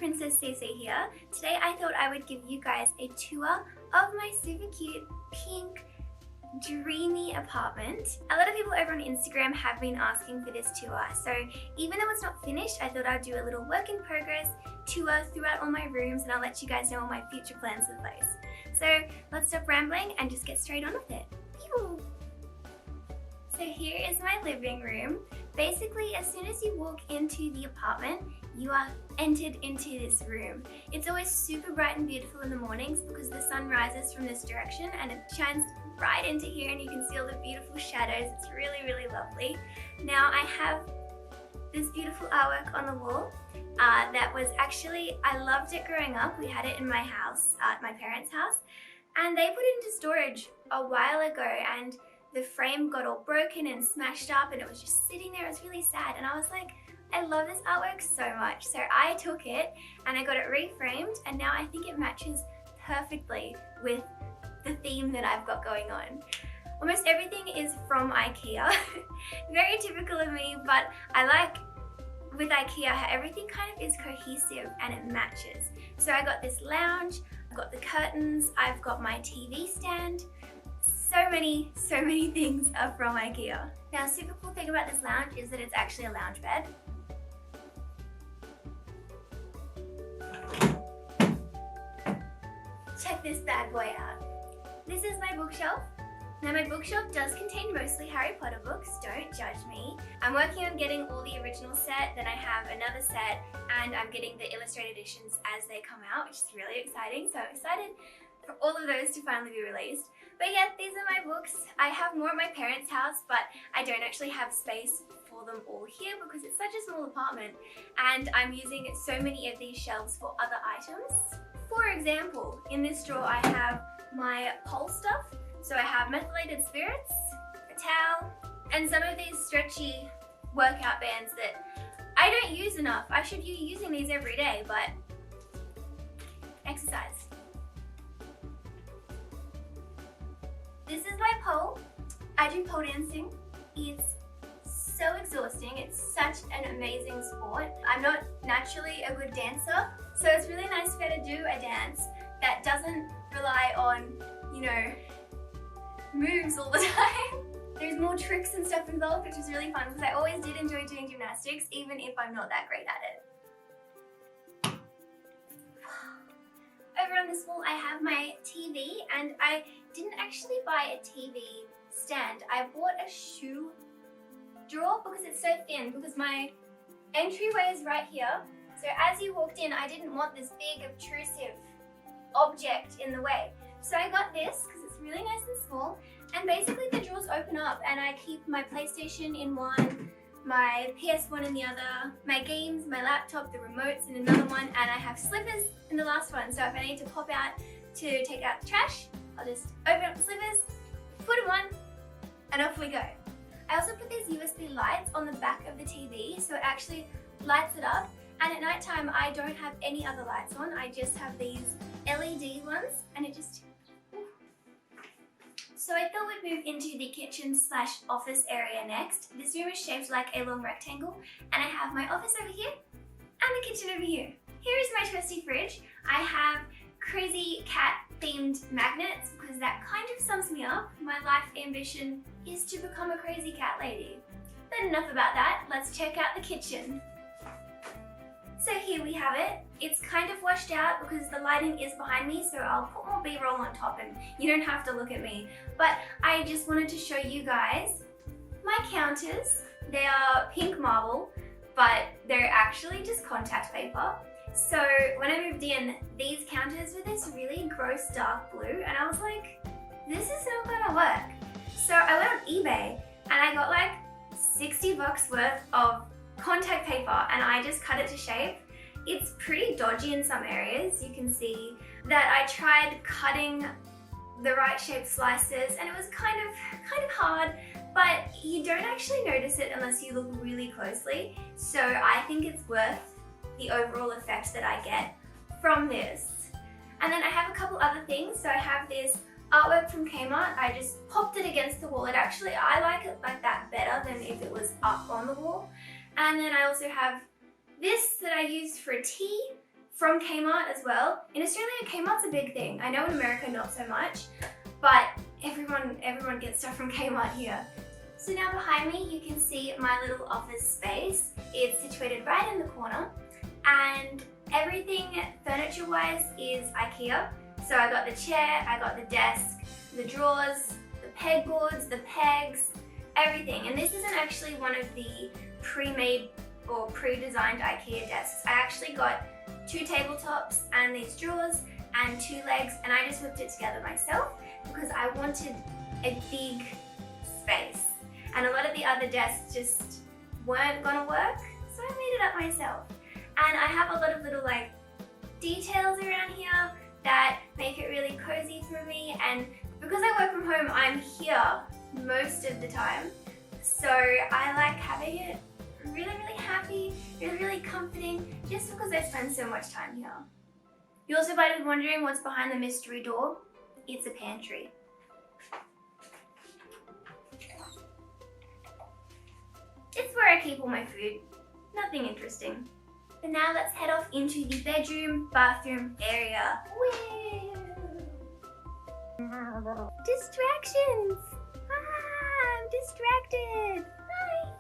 Princess CC here. Today I thought I would give you guys a tour of my super cute pink dreamy apartment. A lot of people over on Instagram have been asking for this tour, so even though it's not finished, I thought I'd do a little work in progress tour throughout all my rooms, and I'll let you guys know all my future plans in place. So let's stop rambling and just get straight on with it. Pew! So here is my living room. Basically, as soon as you walk into the apartment, you are entered into this room. It's always super bright and beautiful in the mornings because the sun rises from this direction and it shines right into here and you can see all the beautiful shadows. It's really, really lovely. Now I have this beautiful artwork on the wall that was actually, I loved it growing up. We had it in my house, at my parents' house, and they put it into storage a while ago, and the frame got all broken and smashed up and it was just sitting there. It was really sad, and I was like, I love this artwork so much. So I took it and I got it reframed, and now I think it matches perfectly with the theme that I've got going on. Almost everything is from IKEA. Very typical of me, but I like with IKEA how everything kind of is cohesive and it matches. So I got this lounge, I've got the curtains, I've got my TV stand. So many things are from IKEA. Now, a super cool thing about this lounge is that it's actually a lounge bed. Check this bad boy out. This is my bookshelf. Now my bookshelf does contain mostly Harry Potter books, don't judge me. I'm working on getting all the original set, then I have another set, and I'm getting the illustrated editions as they come out, which is really exciting. So I'm excited for all of those to finally be released. But yeah, these are my books. I have more at my parents' house, but I don't actually have space for them all here because it's such a small apartment, and I'm using so many of these shelves for other items. For example, in this drawer I have my pole stuff. So I have methylated spirits, a towel, and some of these stretchy workout bands that I don't use enough. I should be using these every day, but exercise. This is my pole. I do pole dancing. It's so exhausting. It's such an amazing sport. I'm not naturally a good dancer, so it's really nice to be able to do a dance that doesn't rely on, you know, moves all the time. There's more tricks and stuff involved, which is really fun because I always did enjoy doing gymnastics, even if I'm not that great at it. Over on this wall I have my TV, and I didn't actually buy a TV stand. I bought a shoe drawer because it's so thin, because my entryway is right here. So as you walked in, I didn't want this big obtrusive object in the way. So I got this because it's really nice and small, and basically the drawers open up and I keep my PlayStation in one, my PS1 in the other, my games, my laptop, the remotes in another one, and I have slippers in the last one. So if I need to pop out to take out the trash, I'll just open up the slippers, put them on, and off we go. I also put these USB lights on the back of the TV so it actually lights it up, and at night time I don't have any other lights on. I just have these LED ones, and it just... So I thought we'd move into the kitchen/office area next. This room is shaped like a long rectangle, and I have my office over here and the kitchen over here. Here is my trusty fridge. I have crazy cat themed magnets because that kind of sums me up. My life ambition is to become a crazy cat lady. But enough about that, let's check out the kitchen. So here we have it. It's kind of washed out because the lighting is behind me, so I'll put more B-roll on top and you don't have to look at me. But I just wanted to show you guys my counters. They are pink marble, but they're actually just contact paper. So when I moved in, these counters were this really gross dark blue, and I was like, this is not gonna work. So I went on eBay and I got like 60 bucks worth of contact paper, and I just cut it to shape. It's pretty dodgy in some areas. You can see that I tried cutting the right shaped slices and it was kind of hard, but you don't actually notice it unless you look really closely. So I think it's worth the overall effect that I get from this. And then I have a couple other things. So I have this artwork from Kmart. I just popped it against the wall. I like it like that better than if it was up on the wall. And then I also have this that I used for tea from Kmart as well. In Australia, Kmart's a big thing. I know in America not so much, but everyone gets stuff from Kmart here. So now behind me you can see my little office space. It's situated right in the corner, and everything furniture wise is IKEA. So I got the chair, I got the desk, the drawers, the pegboards, the pegs, everything. And this isn't actually one of the pre-made or pre-designed IKEA desks. I actually got 2 tabletops and these drawers and 2 legs, and I just whipped it together myself because I wanted a big space. And a lot of the other desks just weren't gonna work, so I made it up myself. And I have a lot of little like details around here that make it really cozy for me, and because I work from home, I'm here most of the time. So I like having it really happy, really comforting, just because I spend so much time here. You also might be wondering what's behind the mystery door. It's a pantry. It's where I keep all my food. Nothing interesting. But now let's head off into the bedroom, bathroom area. Whee! Distractions! I'm distracted! Hi!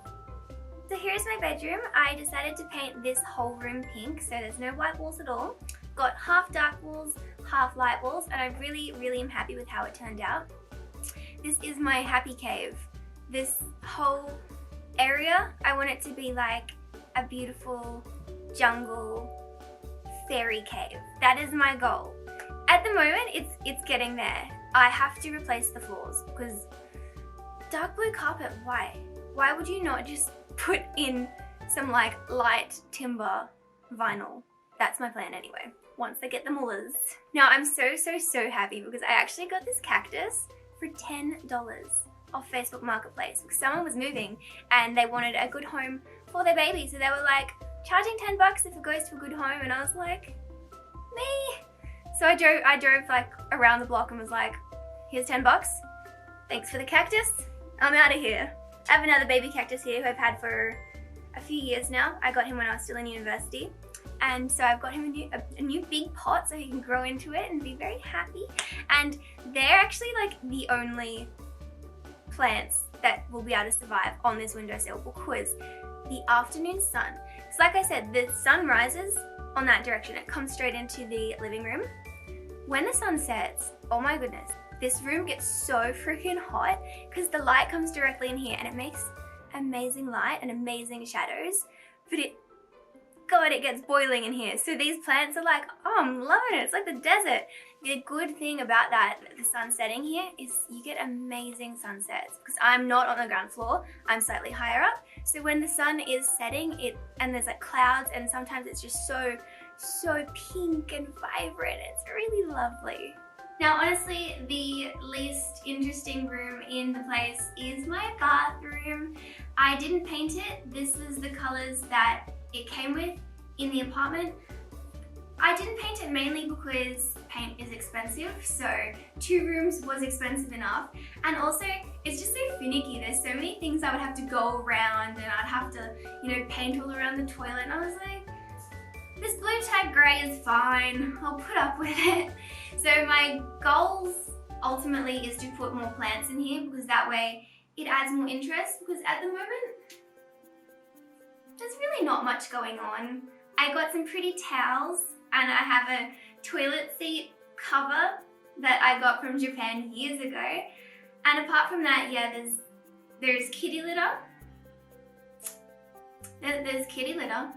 So here's my bedroom. I decided to paint this whole room pink, so there's no white walls at all. Got half dark walls, half light walls, and I really am happy with how it turned out. This is my happy cave. This whole area, I want it to be like a beautiful jungle fairy cave. That is my goal. At the moment, it's getting there. I have to replace the floors because dark blue carpet, why? Why would you not just put in some like light timber vinyl? That's my plan anyway, once I get the mullahs. Now I'm so happy because I actually got this cactus for $10 off Facebook Marketplace because someone was moving and they wanted a good home for their baby. So they were like, charging $10 if it goes to a good home, and I was like, me? So I drove like around the block and was like, here's $10. Thanks for the cactus. I'm out of here. I have another baby cactus here who I've had for a few years now. I got him when I was still in university. And so I've got him a new big pot so he can grow into it and be very happy. And they're actually like the only plants that will be able to survive on this windowsill because the afternoon sun. So like I said, the sun rises on that direction. It comes straight into the living room. When the sun sets, oh my goodness, this room gets so freaking hot because the light comes directly in here and it makes amazing light and amazing shadows. But God, it gets boiling in here. So these plants are like, oh, I'm loving it. It's like the desert. The good thing about that, the sun setting here, is you get amazing sunsets because I'm not on the ground floor. I'm slightly higher up. So when the sun is setting, and there's like clouds, and sometimes it's just so pink and vibrant. It's really lovely. Now, honestly, the least interesting room in the place is my bathroom. I didn't paint it. This is the colors that it came with in the apartment. I didn't paint it mainly because paint is expensive, so 2 rooms was expensive enough. And also, it's just so finicky. There's so many things I would have to go around, and I'd have to, paint all around the toilet. And I was like, this blue tag grey is fine. I'll put up with it. So my goals ultimately is to put more plants in here because that way it adds more interest, because at the moment, there's really not much going on. I got some pretty towels and I have a toilet seat cover that I got from Japan years ago. And apart from that, yeah, there's kitty litter. There's kitty litter.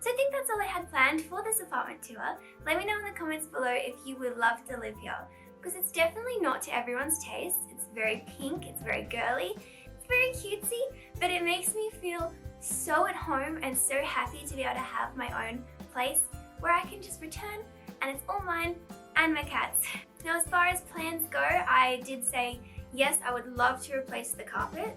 So I think that's all I had planned for this apartment tour. Let me know in the comments below if you would love to live here, because it's definitely not to everyone's taste. It's very pink, it's very girly, it's very cutesy, but it makes me feel so at home and so happy to be able to have my own place where I can just return and it's all mine and my cat's. Now, as far as plans go, I did say, yes, I would love to replace the carpet.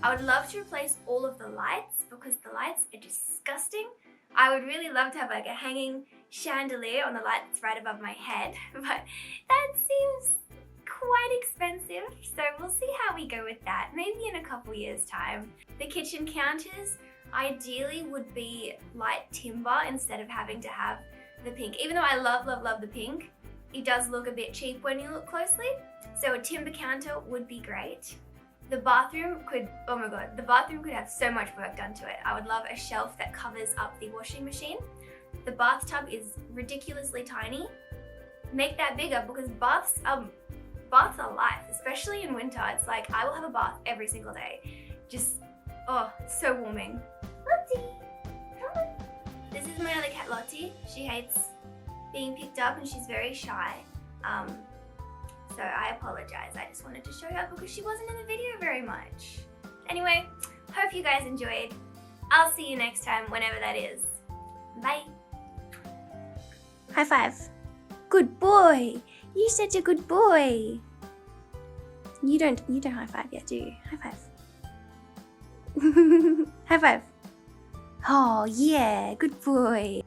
I would love to replace all of the lights because the lights are disgusting. I would really love to have like a hanging chandelier on the light that's right above my head, but that seems quite expensive, so we'll see how we go with that, maybe in a couple years' time. The kitchen counters, ideally would be light timber instead of having to have the pink. Even though I love, love, love the pink, it does look a bit cheap when you look closely. So a timber counter would be great. The bathroom could, oh my god, the bathroom could have so much work done to it. I would love a shelf that covers up the washing machine. The bathtub is ridiculously tiny. Make that bigger because baths are life, especially in winter. It's like I will have a bath every single day. Just, oh, so warming. Lottie, come on. This is my other cat, Lottie. She hates being picked up and she's very shy. So I apologize. I just wanted to show her because she wasn't in the video very much. Anyway, hope you guys enjoyed. I'll see you next time, whenever that is. Bye. High five. Good boy. You're such a good boy. You don't high five yet, do you? High five. High five. Oh yeah, good boy.